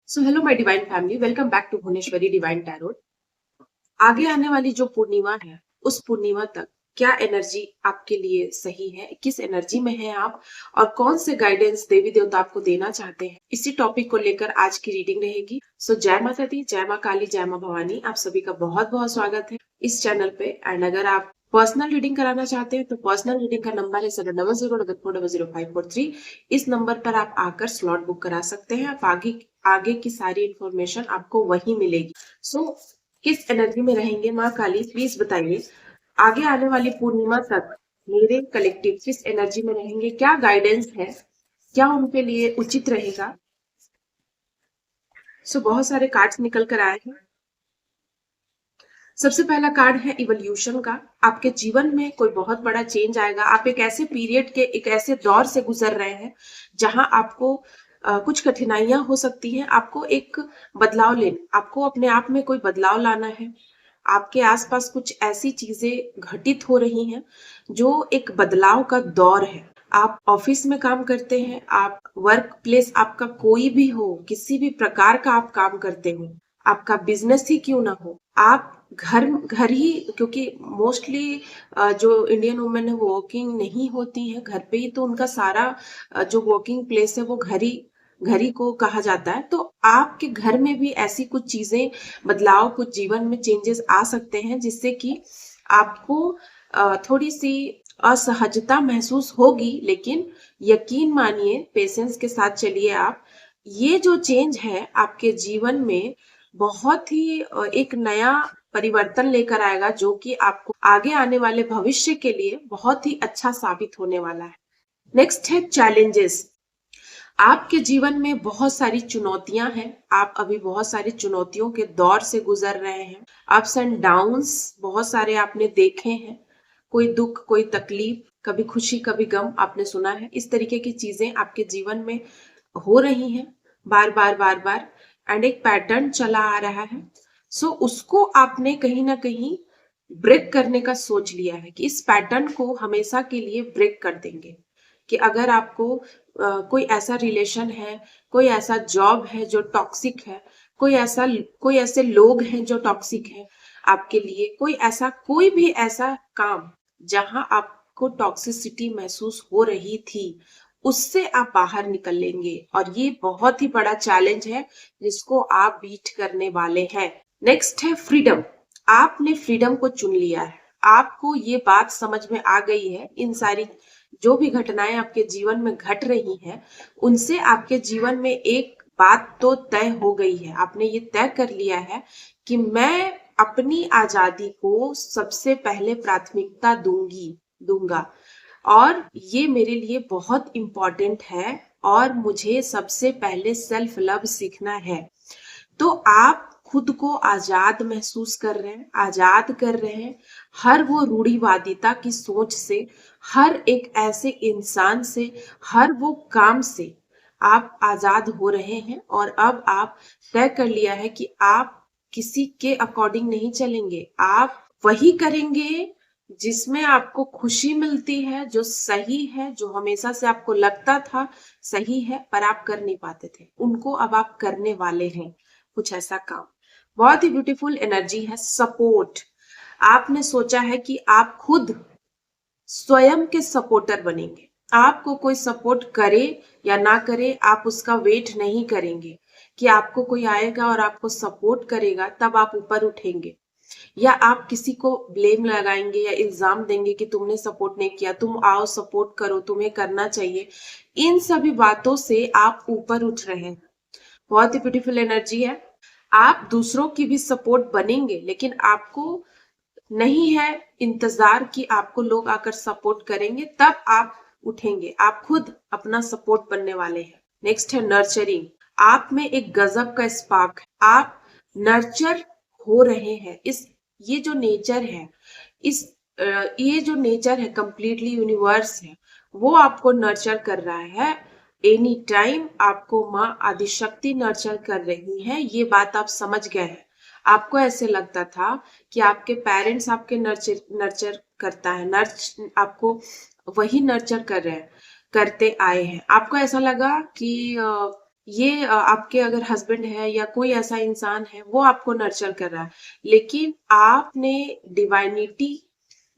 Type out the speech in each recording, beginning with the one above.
So hello my divine family, welcome back to Bhuvaneshwari divine tarot. आगे आने वाली जो पूर्णिमा है, उस पूर्णिमा तक क्या एनर्जी आपके लिए सही है, किस एनर्जी में है आप और कौन से गाइडेंस देवी देवता आपको देना चाहते हैं, इसी टॉपिक को लेकर आज की रीडिंग रहेगी। सो जय माता दी, जय माँ काली, जय माँ भवानी। आप सभी का बहुत बहुत स्वागत है इस चैनल पे। एंड अगर आप पर्सनल रीडिंग कराना चाहते हैं तो पर्सनल रीडिंग का नंबर है 7000440543। इस नंबर पर आप आकर स्लॉट बुक करा सकते हैं। आप आगे की सारी इंफॉर्मेशन आपको वहीं मिलेगी। सो किस एनर्जी में रहेंगे माँ काली, प्लीज बताइए। आगे आने वाली पूर्णिमा तक मेरे कलेक्टिव किस एनर्जी में रहेंगे, क्या गाइडेंस है, क्या उनके लिए उचित रहेगा। सो बहुत सारे कार्ड्स निकल कर आए हैं। सबसे पहला कार्ड है इवोल्यूशन का। आपके जीवन में कोई बहुत बड़ा चेंज आएगा। आप एक ऐसे पीरियड के, एक ऐसे दौर से गुजर रहे हैं जहां आपको कुछ कठिनाइयां हो सकती हैं। आपको एक आपको अपने आप में कोई बदलाव लाना है। आपके आसपास कुछ ऐसी चीजें घटित हो रही हैं जो एक बदलाव का दौर है। आप ऑफिस में काम करते हैं, आप वर्क प्लेस आपका कोई भी हो, किसी भी प्रकार का आप काम करते हो, आपका बिजनेस ही क्यों ना हो, आप घर घर ही, क्योंकि मोस्टली जो इंडियन वुमेन है वो वर्किंग नहीं होती है, घर पे ही तो उनका सारा जो वर्किंग प्लेस है वो घर ही को कहा जाता है। तो आपके घर में भी ऐसी कुछ चीजें, बदलाव, कुछ जीवन में चेंजेस आ सकते हैं जिससे कि आपको थोड़ी सी असहजता महसूस होगी। लेकिन यकीन मानिए, पेशेंस के साथ चलिए आप। ये जो चेंज है आपके जीवन में बहुत ही एक नया परिवर्तन लेकर आएगा जो कि आपको आगे आने वाले भविष्य के लिए बहुत ही अच्छा साबित होने वाला है। नेक्स्ट है चैलेंजेस। आपके जीवन में बहुत सारी चुनौतियां हैं। आप अभी बहुत सारी चुनौतियों के दौर से गुजर रहे हैं। अप्स एंड डाउन्स बहुत सारे आपने देखे हैं। कोई दुख, कोई तकलीफ, कभी खुशी कभी गम, आपने सुना है। इस तरीके की चीजें आपके जीवन में हो रही हैं बार बार बार बार। एंड एक पैटर्न चला आ रहा है। सो उसको आपने कहीं ना कहीं ब्रेक करने का सोच लिया है कि इस पैटर्न को हमेशा के लिए ब्रेक कर देंगे। कि अगर आपको कोई ऐसा रिलेशन है, कोई ऐसा जॉब है जो टॉक्सिक है, कोई ऐसे लोग हैं जो टॉक्सिक है आपके लिए, कोई भी ऐसा काम जहां आपको टॉक्सिसिटी महसूस हो रही थी, उससे आप बाहर निकल लेंगे। और ये बहुत ही बड़ा चैलेंज है जिसको आप बीट करने वाले हैं। नेक्स्ट है फ्रीडम। आपने फ्रीडम को चुन लिया है। आपको ये बात समझ में आ गई है, इन सारी जो भी घटनाएं आपके जीवन में घट रही हैं, उनसे आपके जीवन में एक बात तो तय हो गई है। आपने ये तय कर लिया है कि मैं अपनी आजादी को सबसे पहले प्राथमिकता दूंगा और ये मेरे लिए बहुत इंपॉर्टेंट है और मुझे सबसे पहले सेल्फ लव सीखना है। तो आप खुद को आजाद महसूस कर रहे हैं, आजाद कर रहे हैं हर वो रूढ़िवादिता की सोच से, हर एक ऐसे इंसान से, हर वो काम से आप आजाद हो रहे हैं। और अब आप तय कर लिया है कि आप किसी के अकॉर्डिंग नहीं चलेंगे। आप वही करेंगे जिसमें आपको खुशी मिलती है, जो सही है, जो हमेशा से आपको लगता था सही है पर आप कर नहीं पाते थे, उनको अब आप करने वाले हैं कुछ ऐसा काम। बहुत ही ब्यूटीफुल एनर्जी है। सपोर्ट। आपने सोचा है कि आप खुद स्वयं के सपोर्टर बनेंगे। आपको कोई सपोर्ट करे या ना करे, आप उसका वेट नहीं करेंगे कि आपको कोई आएगा और आपको सपोर्ट करेगा तब आप ऊपर उठेंगे, या आप किसी को ब्लेम लगाएंगे या इल्जाम देंगे कि तुमने सपोर्ट नहीं किया, तुम आओ सपोर्ट करो, तुम्हें करना चाहिए। इन सभी बातों से आप ऊपर उठ रहे हैं। बहुत ही ब्यूटीफुल एनर्जी है। आप दूसरों की भी सपोर्ट बनेंगे, लेकिन आपको नहीं है इंतजार कि आपको लोग आकर सपोर्ट करेंगे तब आप उठेंगे। आप खुद अपना सपोर्ट बनने वाले हैं। नेक्स्ट है नर्चरिंग। आप में एक गजब का स्पार्क है। आप नर्चर हो रहे हैं। ये जो नेचर है, इस ये जो नेचर है, कंप्लीटली यूनिवर्स है, वो आपको नर्चर कर रहा है। एनी टाइम आपको माँ आदिशक्ति नर्चर कर रही है। ये बात आप समझ गए हैं। आपको ऐसे लगता था कि आपके पेरेंट्स आपके नर्चर नर्चर करता है, आपको वही नर्चर कर रहे हैं, करते आए हैं। आपको ऐसा लगा कि ये आपके अगर हस्बैंड है या कोई ऐसा इंसान है, वो आपको नर्चर कर रहा है, लेकिन आपने डिवाइनिटी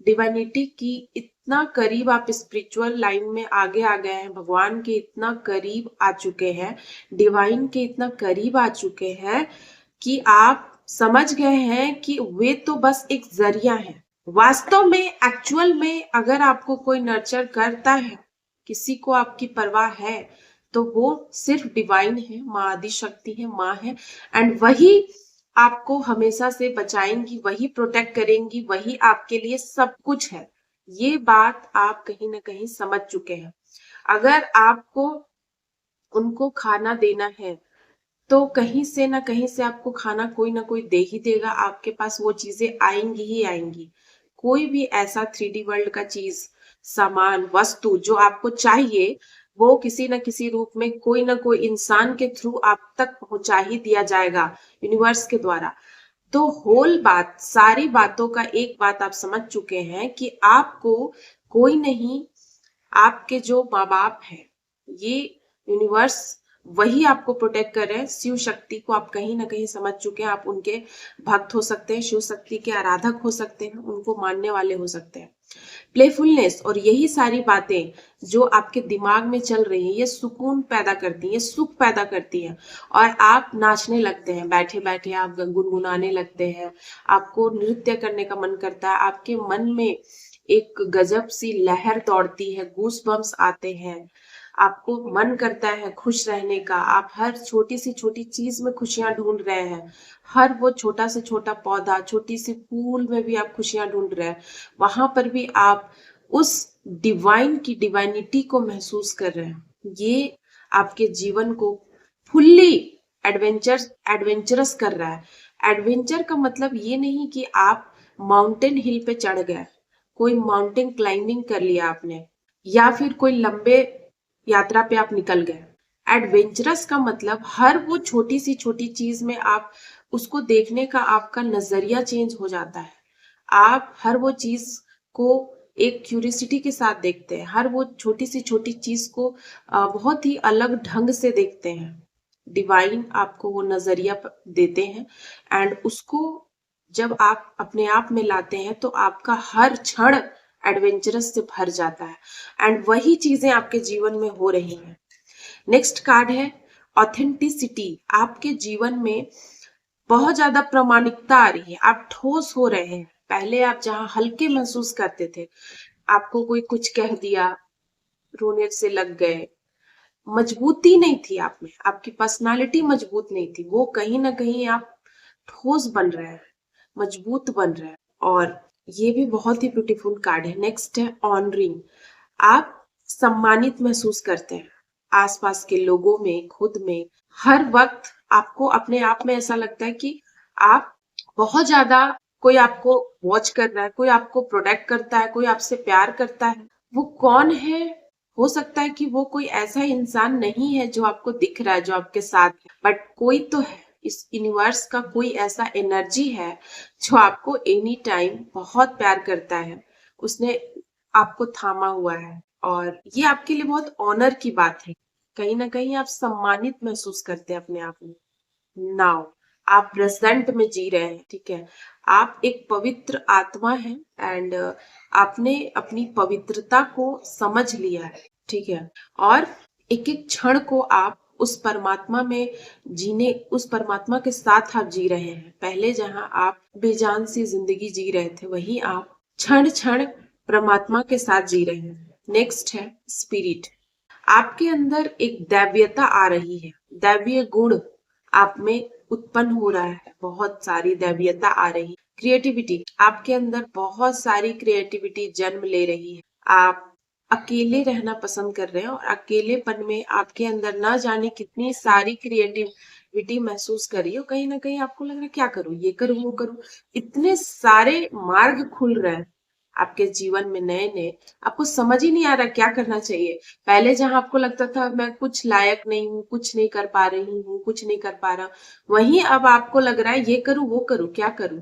डिवाइनिटी की इतना करीब, आप स्पिरिचुअल लाइन में आगे आ गए हैं, भगवान के इतना करीब आ चुके हैं, डिवाइन के इतना करीब आ चुके हैं कि आप समझ गए हैं कि वे तो बस एक जरिया है। वास्तव में, एक्चुअल में अगर आपको कोई नर्चर करता है, किसी को आपकी परवाह है, तो वो सिर्फ डिवाइन है, माँ आदि शक्ति है, माँ है। एंड वही आपको हमेशा से बचाएंगी, वही प्रोटेक्ट करेंगी, वही आपके लिए सब कुछ है। ये बात आप कहीं ना कहीं समझ चुके हैं। अगर आपको उनको खाना देना है, तो कहीं से ना कहीं से आपको खाना कोई ना कोई दे ही देगा, आपके पास वो चीजें आएंगी ही आएंगी। कोई भी ऐसा 3D वर्ल्ड का चीज, सामान, वस्तु जो आपको चाहिए, वो किसी न किसी रूप में कोई ना कोई इंसान के थ्रू आप तक पहुंचा ही दिया जाएगा, यूनिवर्स के द्वारा। तो होल बात, सारी बातों का एक बात आप समझ चुके हैं कि आपको कोई नहीं, आपके जो माँ बाप है, ये यूनिवर्स, वही आपको प्रोटेक्ट कर रहे हैं। शिव शक्ति को आप कहीं ना कहीं समझ चुके हैं, आप उनके भक्त हो सकते हैं, शिव शक्ति के आराधक हो सकते हैं, उनको मानने वाले हो सकते हैं। प्लेफुलनेस और यही सारी बातें जो आपके दिमाग में चल रही है, ये सुकून पैदा करती है, ये सुख पैदा करती है, और आप नाचने लगते हैं, बैठे बैठे आप गुनगुनाने लगते हैं, आपको नृत्य करने का मन करता है, आपके मन में एक गजब सी लहर दौड़ती है, गूस बम्स आते हैं, आपको मन करता है खुश रहने का, आप हर छोटी सी छोटी चीज में खुशियां ढूंढ रहे हैं, हर वो छोटा से छोटा पौधा, छोटी सी फूल में भी आप खुशियां ढूंढ रहे हैं, वहां पर भी आप उस डिवाइन की डिवाइनिटी को महसूस कर रहे हैं। ये आपके जीवन को फुल्ली एडवेंचरस कर रहा है। एडवेंचर का मतलब ये नहीं कि आप माउंटेन हिल पे चढ़ गए, कोई माउंटेन क्लाइंबिंग कर लिया आपने, या फिर कोई लंबे यात्रा पे आप निकल गए। एडवेंचरस का मतलब हर वो छोटी सी छोटी चीज में आप उसको देखने का, आपका नजरिया चेंज हो जाता है। आप हर वो चीज को एक क्यूरियोसिटी के साथ देखते हैं, हर वो छोटी सी छोटी चीज को बहुत ही अलग ढंग से देखते हैं। डिवाइन आपको वो नजरिया देते हैं, एंड उसको जब आप अपने आप में लाते हैं, तो आपका हर क्षण एडवेंचरस से भर जाता है, एंड वही चीजें आपके जीवन में हो रही हैं। नेक्स्ट कार्ड है ऑथेंटिसिटी। आपके जीवन में बहुत ज्यादा प्रामाणिकता आ रही है, आप ठोस हो रहे हैं। पहले आप जहां हल्के महसूस करते थे, आपको कोई कुछ कह दिया, रोने से लग गए, मजबूती नहीं थी आप में, आपकी पर्सनालिटी मजबूत नहीं थी, वो कहीं ना कहीं आप ठोस बन रहे हैं, मजबूत बन रहे हैं। और ये भी बहुत ही ब्यूटीफुल कार्ड है। नेक्स्ट है ऑनरिंग। आप सम्मानित महसूस करते हैं आसपास के लोगों में, खुद में। हर वक्त आपको अपने आप में ऐसा लगता है कि आप बहुत ज्यादा, कोई आपको वॉच कर रहा है, कोई आपको प्रोटेक्ट करता है, कोई आपसे प्यार करता है। वो कौन है? हो सकता है कि वो कोई ऐसा इंसान नहीं है जो आपको दिख रहा है, जो आपके साथ है, बट कोई तो है। इस यूनिवर्स का कोई ऐसा एनर्जी है जो आपको एनी टाइम बहुत प्यार करता है, उसने आपको थामा हुआ है, और ये आपके लिए बहुत ऑनर की बात है। कहीं ना कहीं आप सम्मानित महसूस करते हैं अपने आप में। नाउ आप प्रेजेंट में जी रहे हैं, ठीक है, आप एक पवित्र आत्मा है, एंड आपने अपनी पवित्रता को समझ लिया है, ठीक है, और एक एक क्षण को आप उस परमात्मा में जीने, उस परमात्मा के साथ आप जी रहे हैं। पहले जहां आप बेजान सी जिंदगी जी रहे थे, वहीं आप क्षण क्षण परमात्मा के साथ जी रहे हैं। नेक्स्ट है स्पिरिट। आपके अंदर एक दैव्यता आ रही है, दैवीय गुण आप में उत्पन्न हो रहा है, बहुत सारी दैवीयता आ रही है। क्रिएटिविटी, आपके अंदर बहुत सारी क्रिएटिविटी जन्म ले रही है। आप अकेले रहना पसंद कर रहे हैं, और अकेलेपन में आपके अंदर ना जाने कितनी सारी क्रिएटिविटी महसूस कर रही हो। कहीं ना कहीं आपको लग रहा है क्या करूं, ये करूं, वो करूं। इतने सारे मार्ग खुल रहे हैं आपके जीवन में, नए नए, आपको समझ ही नहीं आ रहा क्या करना चाहिए। पहले जहां आपको लगता था मैं कुछ लायक नहीं हूँ, कुछ नहीं कर पा रही हूँ, कुछ नहीं कर पा रहा, वहीं अब आपको लग रहा है ये करूं, वो करूं, क्या करूं।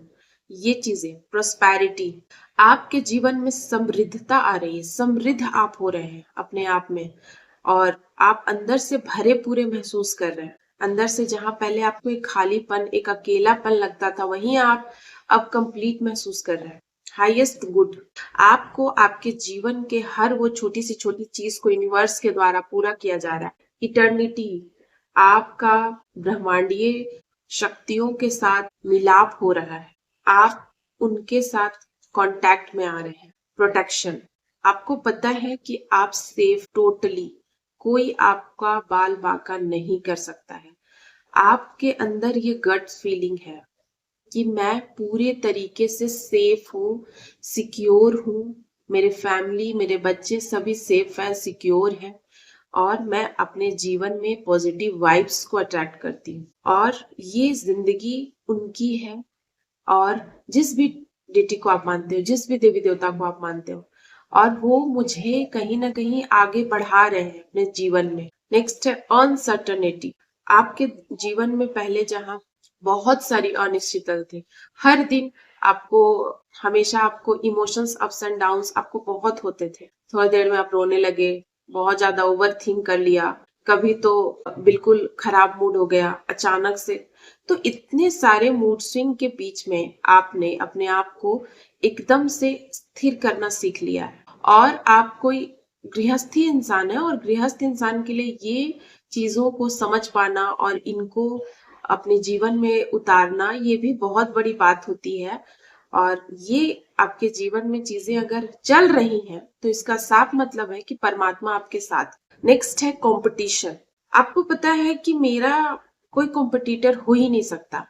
ये चीजें, प्रोस्पैरिटी, आपके जीवन में समृद्धता आ रही है, समृद्ध आप हो रहे हैं अपने आप में। और आप अंदर से भरे पूरे महसूस कर रहे हैं। अंदर से जहां पहले आपको एक खालीपन, एक अकेलापन लगता था, वहीं आप अब कंप्लीट महसूस कर रहे हैं। हाईएस्ट गुड, आपको आपके जीवन के हर वो छोटी सी छोटी चीज को यूनिवर्स के द्वारा पूरा किया जा रहा है। इटर्निटी, आपका ब्रह्मांडीय शक्तियों के साथ मिलाप हो रहा है, आप उनके साथ कांटेक्ट में आ रहे हैं। प्रोटेक्शन, आपको पता है कि आप सेफ, टोटली कोई आपका बाल बांका नहीं कर सकता है। आपके अंदर ये गट फीलिंग है कि मैं पूरे तरीके से सेफ हूँ, सिक्योर हूँ, मेरे फैमिली, मेरे बच्चे सभी सेफ है, सिक्योर है, और मैं अपने जीवन में पॉजिटिव वाइब्स को अट्रैक्ट करती हूँ, और ये जिंदगी उनकी है। और जिस भी डेटी को आप मानते हो, जिस भी देवी देवता को आप मानते हो, और वो मुझे कहीं ना कहीं आगे बढ़ा रहे हैं अपने जीवन में। नेक्स्ट है अनसर्टनिटी, आपके जीवन में पहले जहां बहुत सारी अनिश्चितता थी, हर दिन आपको, हमेशा आपको इमोशंस अप्स एंड डाउन्स आपको बहुत होते थे। थोड़ी देर में आप रोने लगे, बहुत ज्यादा ओवर थिंक कर लिया, कभी तो बिल्कुल खराब मूड हो गया अचानक से। तो इतने सारे मूड स्विंग के बीच में आपने अपने आप को एकदम से स्थिर करना सीख लिया है, और आप कोई गृहस्थी इंसान है, और गृहस्थ इंसान के लिए ये चीजों को समझ पाना और इनको अपने जीवन में उतारना, ये भी बहुत बड़ी बात होती है। और ये आपके जीवन में चीजें अगर चल रही हैं तो इसका साफ मतलब है कि परमात्मा आपके साथ। नेक्स्ट है कंपटीशन, आपको पता है कि मेरा कोई कंपटीटर हो ही नहीं सकता।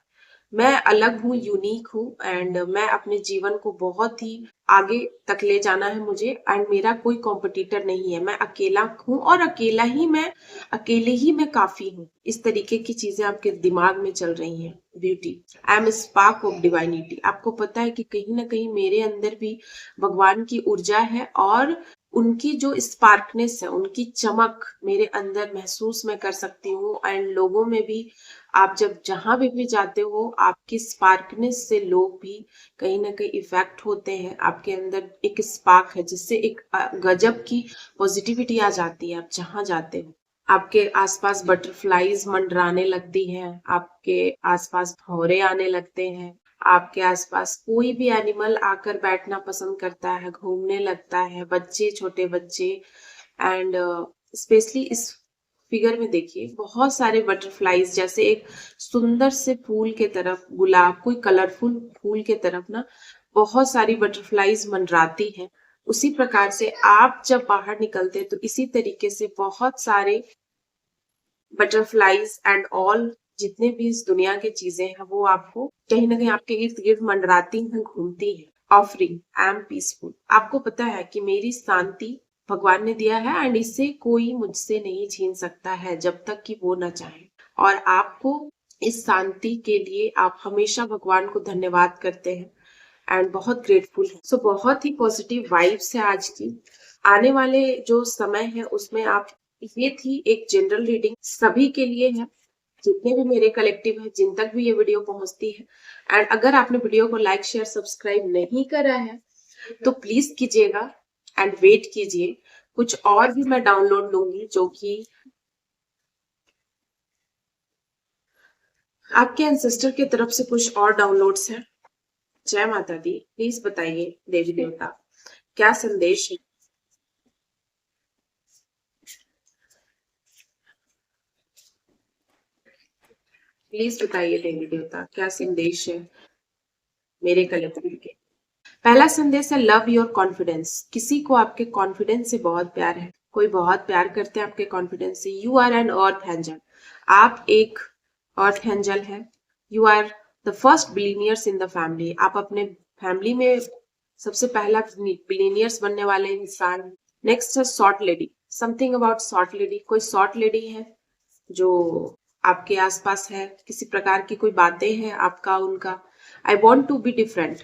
मैं अलग हूँ, यूनिक हूँ, एंड मैं अपने जीवन को बहुत ही आगे तक ले जाना है मुझे, एंड मेरा कोई कंपटीटर नहीं है। मैं अकेला हूँ, और अकेले ही मैं काफी हूँ। इस तरीके की चीजें आपके दिमाग में चल रही हैं। Beauty, I am spark of divinity, आपको पता है कि कहीं ना कहीं मेरे अंदर भी भगवान की ऊर्जा है, और उनकी जो स्पार्कनेस है, उनकी चमक मेरे अंदर महसूस मैं कर सकती हूँ। एंड लोगों में भी, आप जब जहां भी जाते हो, आपकी स्पार्कनेस से लोग भी कहीं ना कहीं इफेक्ट होते हैं। आपके अंदर एक स्पार्क है जिससे एक गजब की पॉजिटिविटी आ जाती है आप जहां जाते हो। आपके आसपास बटरफ्लाईज मंडराने लगती हैं, आपके आसपास भंवरे आने लगते हैं, आपके आसपास कोई भी एनिमल आकर बैठना पसंद करता है, घूमने लगता है, बच्चे, छोटे बच्चे। एंड स्पेशली इस फिगर में देखिए, बहुत सारे बटरफ्लाईज, जैसे एक सुंदर से फूल के तरफ, गुलाब, कोई कलरफुल फूल के तरफ ना बहुत सारी बटरफ्लाईज मंडराती हैं। उसी प्रकार से आप जब बाहर निकलते हैं तो इसी तरीके से बहुत सारे बटरफ्लाईज एंड ऑल, जितने भी इस दुनिया की चीजें हैं, वो आपको कहीं ना कहीं आपके इर्द गिर्द मंडराती हैं, घूमती हैं। ऑफरिंग, आई एम पीसफुल, आपको पता है कि मेरी शांति भगवान ने दिया है, एंड इसे कोई मुझसे नहीं छीन सकता है जब तक कि वो ना चाहे। और आपको इस शांति के लिए आप हमेशा भगवान को धन्यवाद करते हैं, एंड बहुत ग्रेटफुल है। सो बहुत ही पॉजिटिव वाइब्स है आज की। आने वाले जो समय है उसमें आप, ये थी एक जनरल रीडिंग, सभी के लिए है, जितने भी मेरे कलेक्टिव है, जिन तक भी ये वीडियो पहुंचती है। एंड अगर आपने वीडियो को लाइक, शेयर, सब्सक्राइब नहीं करा है तो प्लीज कीजिएगा, एंड वेट कीजिए, कुछ और भी मैं डाउनलोड लूंगी जो कि आपके एंसेस्टर की तरफ से कुछ और डाउनलोड्स हैं। जय माता दी। प्लीज बताइए देवी देवता क्या संदेश है। प्लीज बताइए देवी देवता क्या संदेश है मेरे कलेक्टिव के। पहला संदेश है लव योर कॉन्फिडेंस, किसी को आपके कॉन्फिडेंस से बहुत प्यार है, कोई बहुत प्यार करते हैं आपके कॉन्फिडेंस से। You are an earth angel, आप एक अर्थ एंजल है। You are the first billionaires in the family, आप अपने फैमिली में सबसे पहला बिलीनियर्स बनने वाले इंसान। नेक्स्ट है short lady, something about short lady, कोई शॉर्ट लेडी है जो आपके आसपास है, किसी प्रकार की कोई बातें हैं आपका उनका। I want to be different,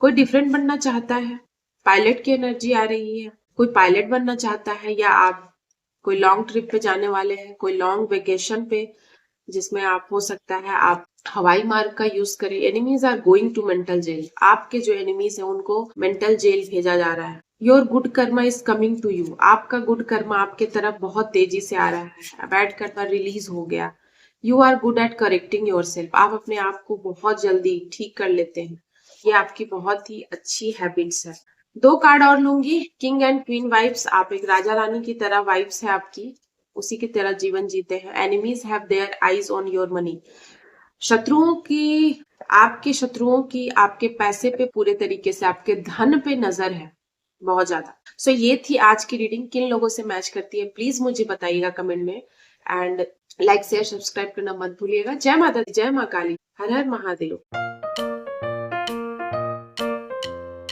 कोई डिफरेंट बनना चाहता है, पायलट की एनर्जी आ रही है, कोई पायलट बनना चाहता है, या आप कोई लॉन्ग ट्रिप पे जाने वाले हैं, कोई लॉन्ग वेकेशन पे, जिसमें आप हो सकता है आप हवाई मार्ग का यूज करें। Enemies are going to mental jail, आपके जो एनिमीज है उनको मेंटल जेल भेजा जा रहा है। Your good karma is coming to you, आपका गुड कर्मा आपके तरफ बहुत तेजी से आ रहा है, बैड कर्मा रिलीज हो गया। You are good at correcting yourself, आप अपने आप को बहुत जल्दी ठीक कर लेते हैं, ये आपकी बहुत ही अच्छी हैबिट्स है। 2 कार्ड और लूंगी, किंग एंड क्वीन वाइब्स, आप एक राजा रानी की तरह वाइब्स है आपकी, उसी की तरह जीवन जीते हैं। Enemies have their eyes on your money, शत्रुओं की, आपके शत्रुओं की आपके पैसे पे पूरे तरीके से, आपके धन पे नजर है बहुत ज्यादा। सो ये थी आज की रीडिंग, किन लोगों से मैच करती है प्लीज मुझे बताइएगा कमेंट में, एंड लाइक शेयर सब्सक्राइब करना मत भूलिएगा। जय माता दी, जय माँ काली, हर हर महादेव।